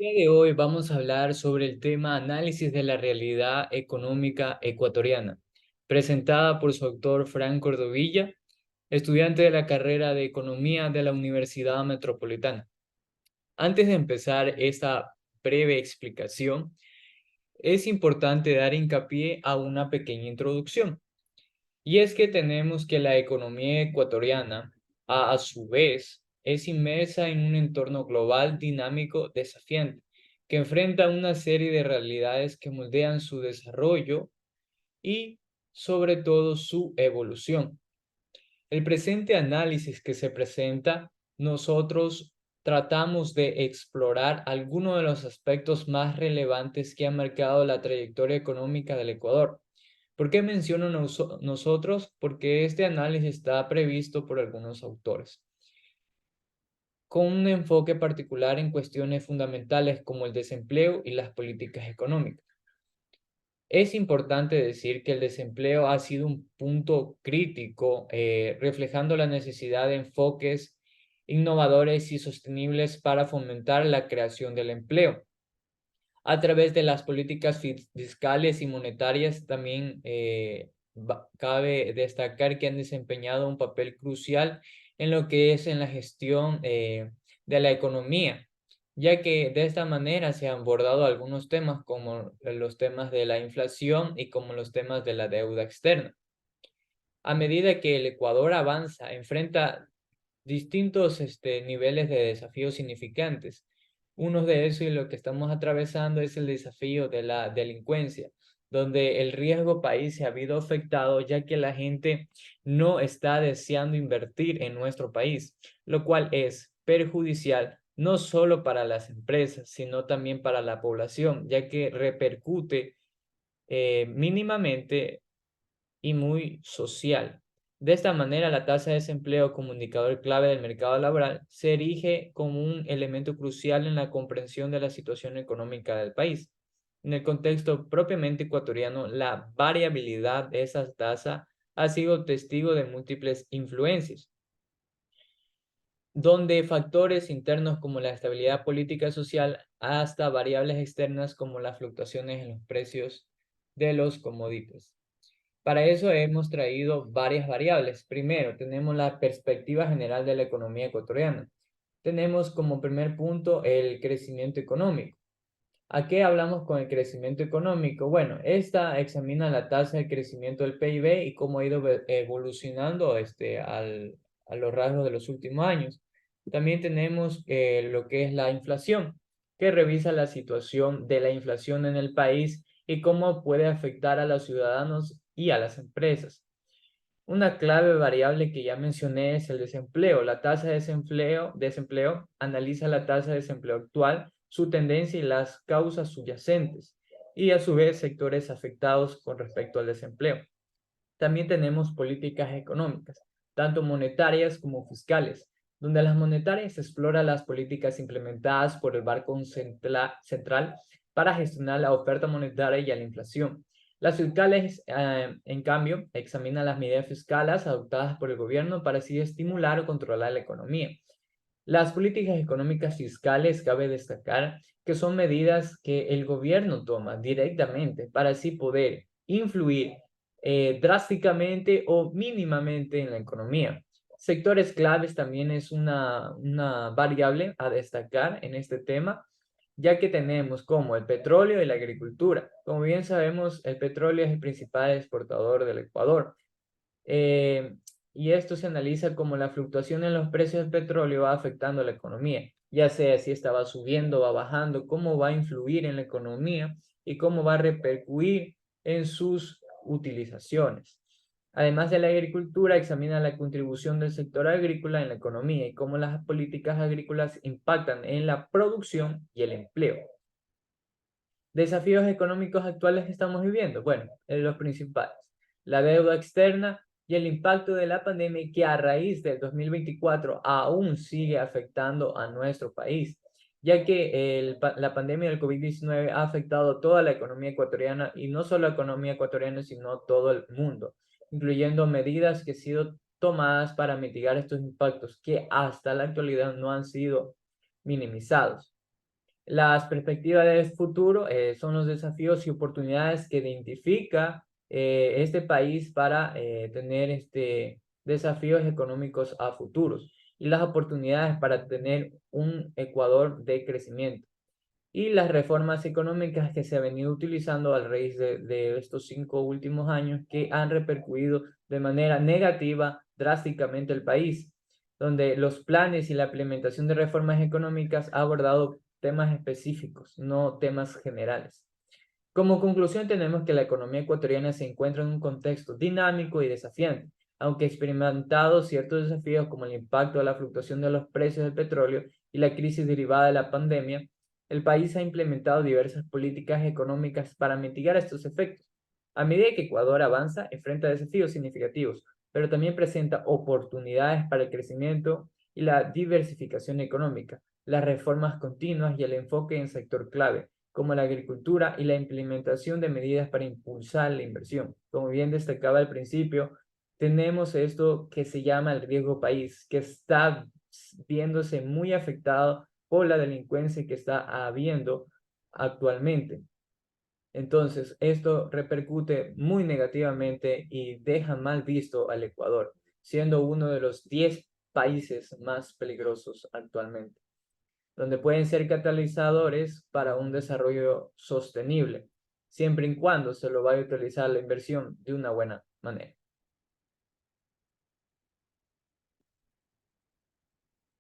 día de hoy vamos a hablar sobre el tema análisis de la realidad económica ecuatoriana, presentada por su autor Frank Cordovilla, estudiante de la carrera de Economía de la Universidad Metropolitana. Antes de empezar esta breve explicación, es importante dar hincapié a una pequeña introducción. Y es que tenemos que la economía ecuatoriana, a su vez, es inmersa en un entorno global dinámico desafiante, que enfrenta una serie de realidades que moldean su desarrollo y, sobre todo, su evolución. El presente análisis que se presenta, nosotros tratamos de explorar algunos de los aspectos más relevantes que han marcado la trayectoria económica del Ecuador. ¿Por qué menciono nosotros? Porque este análisis está previsto por algunos autores, con un enfoque particular en cuestiones fundamentales como el desempleo y las políticas económicas. Es importante decir que el desempleo ha sido un punto crítico, reflejando la necesidad de enfoques innovadores y sostenibles para fomentar la creación del empleo. A través de las políticas fiscales y monetarias también cabe destacar que han desempeñado un papel crucial en lo que es en la gestión de la economía, ya que de esta manera se han abordado algunos temas como los temas de la inflación y como los temas de la deuda externa. A medida que el Ecuador avanza, enfrenta distintos niveles de desafíos significantes. Uno de esos y lo que estamos atravesando es el desafío de la delincuencia, donde el riesgo país se ha habido afectado ya que la gente no está deseando invertir en nuestro país, lo cual es perjudicial no solo para las empresas, sino también para la población, ya que repercute mínimamente y muy social. De esta manera, la tasa de desempleo como indicador clave del mercado laboral se erige como un elemento crucial en la comprensión de la situación económica del país. En el contexto propiamente ecuatoriano, la variabilidad de esa tasa ha sido testigo de múltiples influencias, donde factores internos como la estabilidad política y social hasta variables externas como las fluctuaciones en los precios de los commodities. Para eso hemos traído varias variables. Primero, tenemos la perspectiva general de la economía ecuatoriana. Tenemos como primer punto el crecimiento económico. ¿A qué hablamos con el crecimiento económico? Bueno, esta examina la tasa de crecimiento del PIB y cómo ha ido evolucionando a los rasgos de los últimos años. También tenemos lo que es la inflación, que revisa la situación de la inflación en el país y cómo puede afectar a los ciudadanos y a las empresas. Una clave variable que ya mencioné es el desempleo. La tasa de desempleo analiza la tasa de desempleo actual, su tendencia y las causas subyacentes, y a su vez sectores afectados con respecto al desempleo. También tenemos políticas económicas, tanto monetarias como fiscales, donde las monetarias exploran las políticas implementadas por el Banco Central para gestionar la oferta monetaria y la inflación. Las fiscales, en cambio, examinan las medidas fiscales adoptadas por el gobierno para así estimular o controlar la economía. Las políticas económicas fiscales cabe destacar que son medidas que el gobierno toma directamente para así poder influir drásticamente o mínimamente en la economía. Sectores claves también es una variable a destacar en este tema, ya que tenemos como el petróleo y la agricultura. Como bien sabemos, el petróleo es el principal exportador del Ecuador. Eh, y esto se analiza como la fluctuación en los precios del petróleo va afectando a la economía, ya sea si esta va subiendo o va bajando, cómo va a influir en la economía y cómo va a repercutir en sus utilizaciones. Además de la agricultura, examina la contribución del sector agrícola en la economía y cómo las políticas agrícolas impactan en la producción y el empleo. Desafíos económicos actuales que estamos viviendo. Bueno, los principales. La deuda externa y el impacto de la pandemia que a raíz del 2024 aún sigue afectando a nuestro país, ya que la pandemia del COVID-19 ha afectado toda la economía ecuatoriana y no solo la economía ecuatoriana, sino todo el mundo, incluyendo medidas que han sido tomadas para mitigar estos impactos que hasta la actualidad no han sido minimizados. Las perspectivas de futuro son los desafíos y oportunidades que identifica este país para tener desafíos económicos a futuros y las oportunidades para tener un Ecuador de crecimiento y las reformas económicas que se han venido utilizando a raíz de estos 5 últimos años que han repercutido de manera negativa drásticamente el país, donde los planes y la implementación de reformas económicas ha abordado temas específicos, no temas generales. Como conclusión, tenemos que la economía ecuatoriana se encuentra en un contexto dinámico y desafiante, aunque ha experimentado ciertos desafíos como el impacto de la fluctuación de los precios del petróleo y la crisis derivada de la pandemia. El país ha implementado diversas políticas económicas para mitigar estos efectos. A medida que Ecuador avanza, enfrenta desafíos significativos, pero también presenta oportunidades para el crecimiento y la diversificación económica, las reformas continuas y el enfoque en sector clave como la agricultura y la implementación de medidas para impulsar la inversión. Como bien destacaba al principio, tenemos esto que se llama el riesgo país, que está viéndose muy afectado por la delincuencia que está habiendo actualmente. Entonces, esto repercute muy negativamente y deja mal visto al Ecuador, siendo uno de los 10 países más peligrosos actualmente, donde pueden ser catalizadores para un desarrollo sostenible, siempre y cuando se lo vaya a utilizar la inversión de una buena manera.